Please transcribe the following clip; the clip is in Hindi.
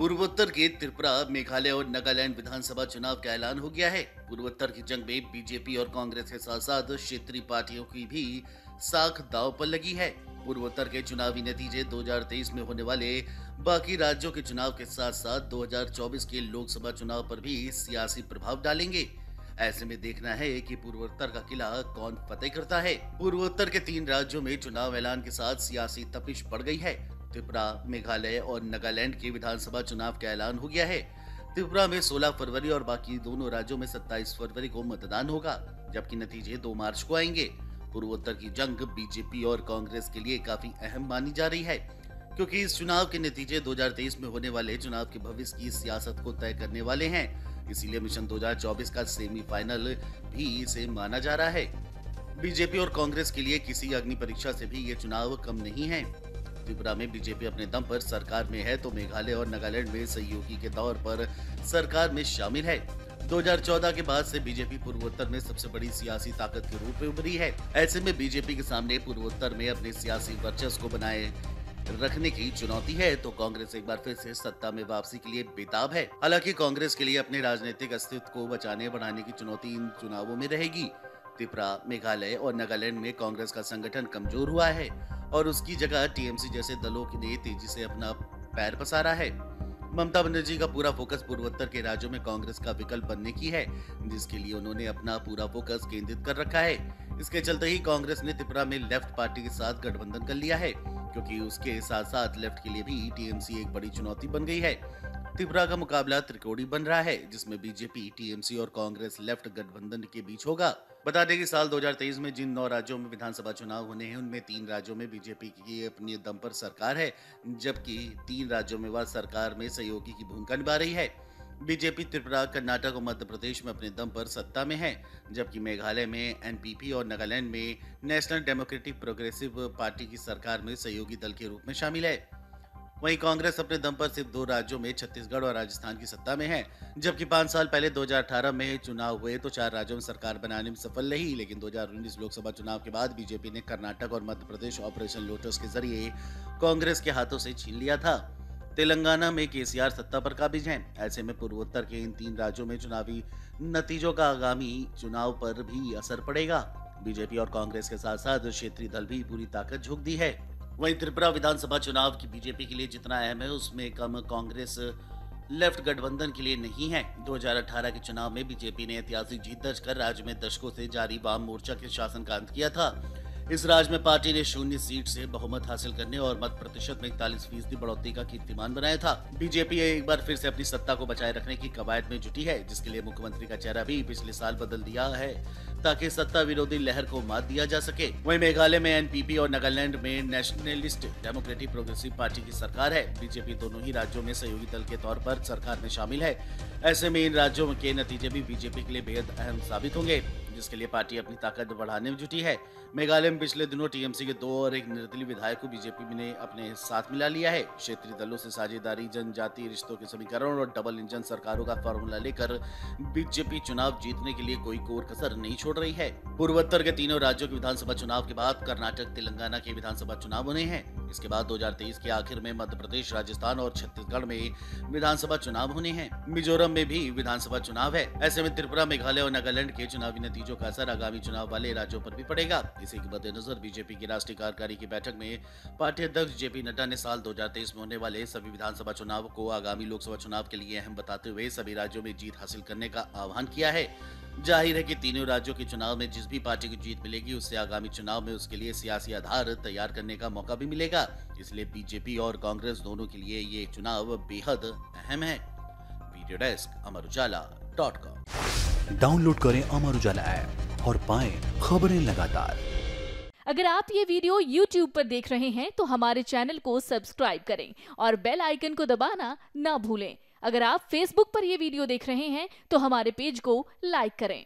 पूर्वोत्तर के त्रिपुरा, मेघालय और नागालैंड विधानसभा चुनाव का ऐलान हो गया है। पूर्वोत्तर की जंग में बीजेपी और कांग्रेस के साथ साथ क्षेत्रीय पार्टियों की भी साख दांव पर लगी है। पूर्वोत्तर के चुनावी नतीजे 2023 में होने वाले बाकी राज्यों के चुनाव के साथ साथ 2024 के लोकसभा चुनाव पर भी सियासी प्रभाव डालेंगे। ऐसे में देखना है कि पूर्वोत्तर का किला कौन फतेह करता है। पूर्वोत्तर के 3 राज्यों में चुनाव ऐलान के साथ सियासी तपिश बढ़ गई है। त्रिपुरा, मेघालय और नागालैंड के विधानसभा चुनाव का ऐलान हो गया है। त्रिपुरा में 16 फरवरी और बाकी दोनों राज्यों में 27 फरवरी को मतदान होगा, जबकि नतीजे 2 मार्च को आएंगे। पूर्वोत्तर की जंग बीजेपी और कांग्रेस के लिए काफी अहम मानी जा रही है, क्योंकि इस चुनाव के नतीजे 2023 में होने वाले चुनाव के भविष्य की सियासत को तय करने वाले हैं। इसीलिए मिशन 2024 का सेमीफाइनल भी इसे माना जा रहा है। बीजेपी और कांग्रेस के लिए किसी अग्नि परीक्षा से भी ये चुनाव कम नहीं है। त्रिपुरा में बीजेपी अपने दम पर सरकार में है, तो मेघालय और नागालैंड में सहयोगी के तौर पर सरकार में शामिल है। 2014 के बाद से बीजेपी पूर्वोत्तर में सबसे बड़ी सियासी ताकत के रूप में उभरी है। ऐसे में बीजेपी के सामने पूर्वोत्तर में अपने सियासी वर्चस्व को बनाए रखने की चुनौती है, तो कांग्रेस एक बार फिर से सत्ता में वापसी के लिए बेताब है। हालांकि कांग्रेस के लिए अपने राजनीतिक अस्तित्व को बचाने बढ़ाने की चुनौती इन चुनावों में रहेगी। त्रिपुरा, मेघालय और नागालैंड में कांग्रेस का संगठन कमजोर हुआ है और उसकी जगह टीएमसी जैसे दलों ने तेजी से अपना पैर पसारा है। ममता बनर्जी का पूरा फोकस पूर्वोत्तर के राज्यों में कांग्रेस का विकल्प बनने की है, जिसके लिए उन्होंने अपना पूरा फोकस केंद्रित कर रखा है। इसके चलते ही कांग्रेस ने त्रिपुरा में लेफ्ट पार्टी के साथ गठबंधन कर लिया है, क्योंकि उसके साथ साथ लेफ्ट के लिए भी टीएमसी एक बड़ी चुनौती बन गई है। त्रिपुरा का मुकाबला त्रिकोणी बन रहा है, जिसमें बीजेपी, टीएमसी और कांग्रेस लेफ्ट गठबंधन के बीच होगा। बता दें कि साल 2023 में जिन 9 राज्यों में विधानसभा चुनाव होने हैं, उनमें 3 राज्यों में बीजेपी की अपनी दम पर सरकार है, जबकि 3 राज्यों में वह सरकार में सहयोगी की भूमिका निभा रही है। बीजेपी त्रिपुरा, कर्नाटक और मध्य प्रदेश में अपने दम पर सत्ता में है, जबकि मेघालय में एनपीपी और नागालैंड में नेशनल डेमोक्रेटिक प्रोग्रेसिव पार्टी की सरकार में सहयोगी दल के रूप में शामिल है। वहीं कांग्रेस अपने दम पर सिर्फ 2 राज्यों में छत्तीसगढ़ और राजस्थान की सत्ता में है, जबकि 5 साल पहले 2018 में चुनाव हुए तो 4 राज्यों में सरकार बनाने में सफल रही, लेकिन 2019 लोकसभा चुनाव के बाद बीजेपी ने कर्नाटक और मध्य प्रदेश ऑपरेशन लोटस के जरिए कांग्रेस के हाथों से छीन लिया था। तेलंगाना में केसीआर सत्ता पर काबिज हैं। ऐसे में पूर्वोत्तर के इन 3 राज्यों में चुनावी नतीजों का आगामी चुनाव पर भी असर पड़ेगा। बीजेपी और कांग्रेस के साथ साथ क्षेत्रीय दल भी पूरी ताकत झोंक दी है। वहीं त्रिपुरा विधानसभा चुनाव की बीजेपी के लिए जितना अहम है, उसमें कम कांग्रेस लेफ्ट गठबंधन के लिए नहीं है। 2018 के चुनाव में बीजेपी ने ऐतिहासिक जीत दर्ज कर राज्य में दशकों से जारी वाम मोर्चा के शासन का अंत किया था। इस राज्य में पार्टी ने 0 सीट से बहुमत हासिल करने और मत प्रतिशत में 41% बढ़ोतरी का कीर्तिमान बनाया था। बीजेपी एक बार फिर से अपनी सत्ता को बचाए रखने की कवायद में जुटी है, जिसके लिए मुख्यमंत्री का चेहरा भी पिछले साल बदल दिया है, ताकि सत्ता विरोधी लहर को मात दिया जा सके। वहीं मेघालय में एनपीपी और नागालैंड में नेशनलिस्ट डेमोक्रेटिक प्रोग्रेसिव पार्टी की सरकार है। बीजेपी दोनों ही राज्यों में सहयोगी दल के तौर पर सरकार में शामिल है। ऐसे में इन राज्यों के नतीजे भी बीजेपी के लिए बेहद अहम साबित होंगे, जिसके लिए पार्टी अपनी ताकत बढ़ाने में जुटी है। मेघालय में पिछले दिनों टीएमसी के 2 और 1 निर्दलीय विधायक को बीजेपी ने अपने साथ मिला लिया है। क्षेत्रीय दलों से साझेदारी, जनजातीय रिश्तों के समीकरण और डबल इंजन सरकारों का फॉर्मूला लेकर बीजेपी चुनाव जीतने के लिए कोई कोर कसर नहीं छोड़ रही है। पूर्वोत्तर के तीनों राज्यों के विधानसभा चुनाव के बाद कर्नाटक, तेलंगाना के विधानसभा चुनाव होने हैं। इसके बाद 2023 के आखिर में मध्य प्रदेश, राजस्थान और छत्तीसगढ़ में विधानसभा चुनाव होने हैं। मिजोरम में भी विधानसभा चुनाव है। ऐसे में त्रिपुरा, मेघालय और नागालैंड के चुनावी नतीजों का असर आगामी चुनाव वाले राज्यों पर भी पड़ेगा। इसी के मद्देनजर बीजेपी की राष्ट्रीय कार्यकारी की बैठक में पार्टी अध्यक्ष जेपी नड्डा ने साल 2023 में होने वाले सभी विधानसभा चुनाव को आगामी लोकसभा चुनाव के लिए अहम बताते हुए सभी राज्यों में जीत हासिल करने का आह्वान किया है। जाहिर है कि तीनों राज्यों के चुनाव में जिस भी पार्टी को जीत मिलेगी, उससे आगामी चुनाव में उसके लिए सियासी आधार तैयार करने का मौका भी मिलेगा। इसलिए बीजेपी और कांग्रेस दोनों के लिए ये चुनाव बेहद अहम है। Video desk amarujaala.com। डाउनलोड करें अमर उजाला ऐप और पाएं खबरें लगातार। अगर आप ये वीडियो YouTube पर देख रहे हैं तो हमारे चैनल को सब्सक्राइब करें और बेल आइकन को दबाना ना भूलें। अगर आप Facebook पर ये वीडियो देख रहे हैं तो हमारे पेज को लाइक करें।